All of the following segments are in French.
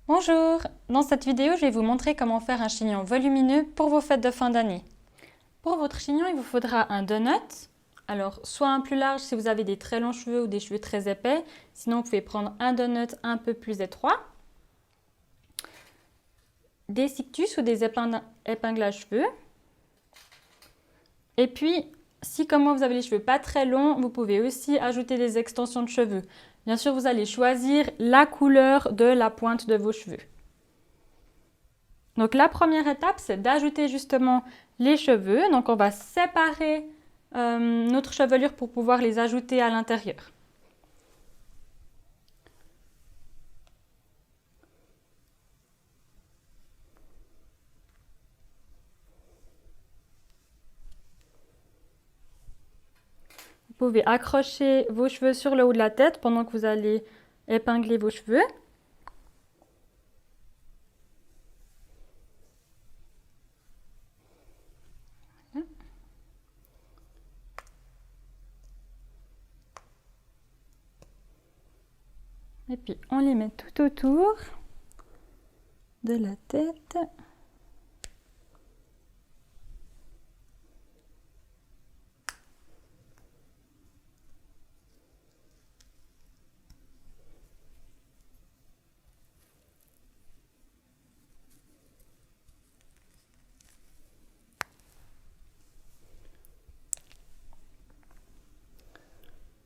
Bonjour! Dans cette vidéo, je vais vous montrer comment faire un chignon volumineux pour vos fêtes de fin d'année. Pour votre chignon, il vous faudra un donut. Alors, soit un plus large si vous avez des très longs cheveux ou des cheveux très épais. Sinon, vous pouvez prendre un donut un peu plus étroit. Des cictus ou des épingles à cheveux. Et puis, si comme moi vous avez les cheveux pas très longs, vous pouvez aussi ajouter des extensions de cheveux. Bien sûr, vous allez choisir la couleur de la pointe de vos cheveux. Donc la première étape, c'est d'ajouter justement les cheveux. Donc on va séparer notre chevelure pour pouvoir les ajouter à l'intérieur. Vous pouvez accrocher vos cheveux sur le haut de la tête pendant que vous allez épingler vos cheveux. Et puis on les met tout autour de la tête.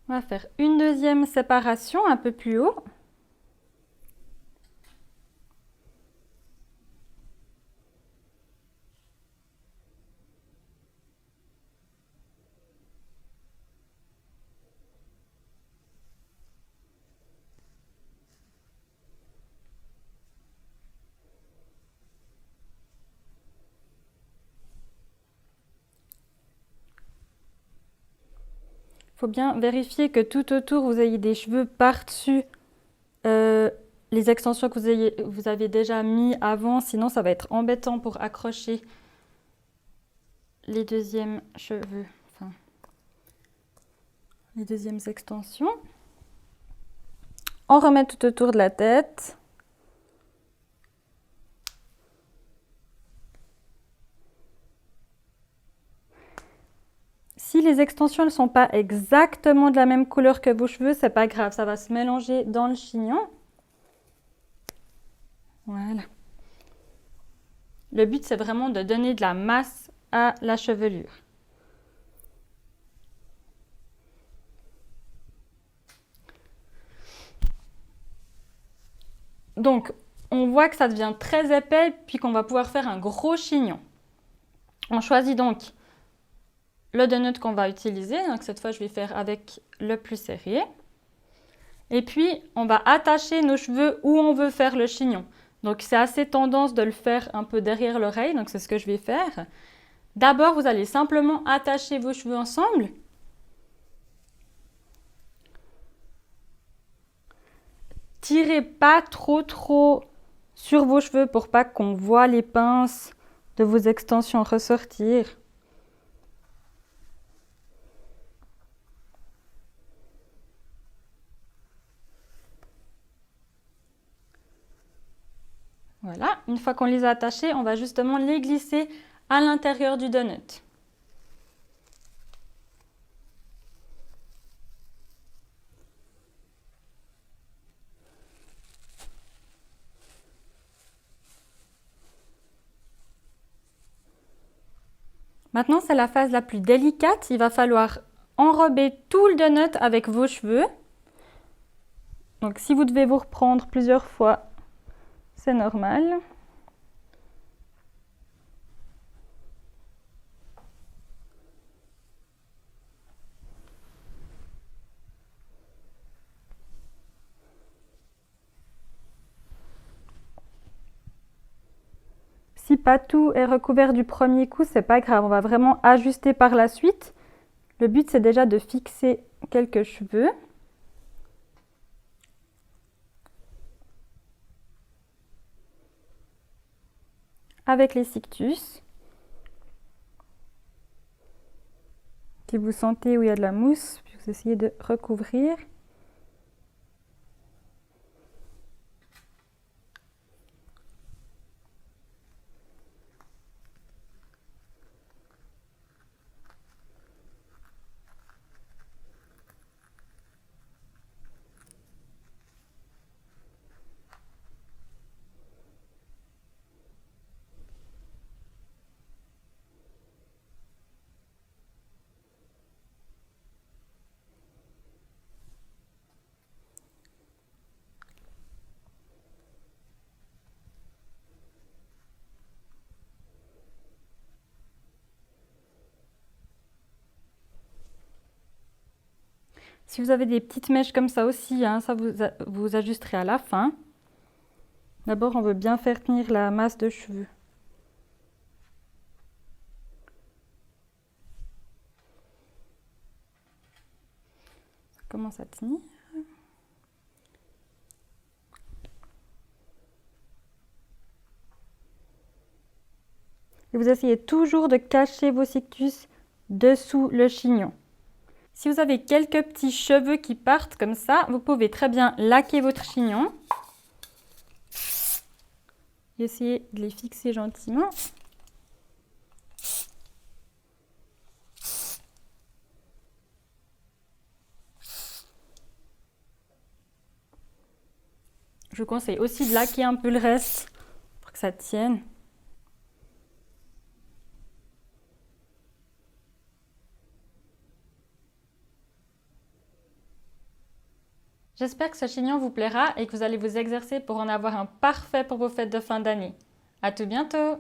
On va faire une deuxième séparation un peu plus haut. Il faut bien vérifier que tout autour, vous ayez des cheveux par-dessus les extensions que vous avez déjà mis avant. Sinon, ça va être embêtant pour accrocher les deuxièmes cheveux, enfin, les deuxièmes extensions. On remet tout autour de la tête. Si les extensions ne sont pas exactement de la même couleur que vos cheveux, c'est pas grave, ça va se mélanger dans le chignon. Voilà. Le but, c'est vraiment de donner de la masse à la chevelure. Donc, on voit que ça devient très épais, puis qu'on va pouvoir faire un gros chignon. On choisit donc le donut qu'on va utiliser. Donc, cette fois, je vais faire avec le plus serré. Et puis, on va attacher nos cheveux où on veut faire le chignon. Donc, c'est assez tendance de le faire un peu derrière l'oreille. Donc, c'est ce que je vais faire. D'abord, vous allez simplement attacher vos cheveux ensemble. Tirez pas trop sur vos cheveux pour pas qu'on voit les pinces de vos extensions ressortir. Voilà, une fois qu'on les a attachés, on va justement les glisser à l'intérieur du donut. Maintenant, c'est la phase la plus délicate. Il va falloir enrober tout le donut avec vos cheveux. Donc, si vous devez vous reprendre plusieurs fois, c'est normal. Si pas tout est recouvert du premier coup, c'est pas grave. On va vraiment ajuster par la suite. Le but, c'est déjà de fixer quelques cheveux. Avec les cictus. Si vous sentez où il y a de la mousse, puis vous essayez de recouvrir. Si vous avez des petites mèches comme ça aussi, hein, ça vous ajusterez à la fin. D'abord, on veut bien faire tenir la masse de cheveux. Ça commence à tenir. Et vous essayez toujours de cacher vos cictus dessous le chignon. Si vous avez quelques petits cheveux qui partent comme ça, vous pouvez très bien laquer votre chignon. Et essayez de les fixer gentiment. Je vous conseille aussi de laquer un peu le reste pour que ça tienne. J'espère que ce chignon vous plaira et que vous allez vous exercer pour en avoir un parfait pour vos fêtes de fin d'année. À tout bientôt!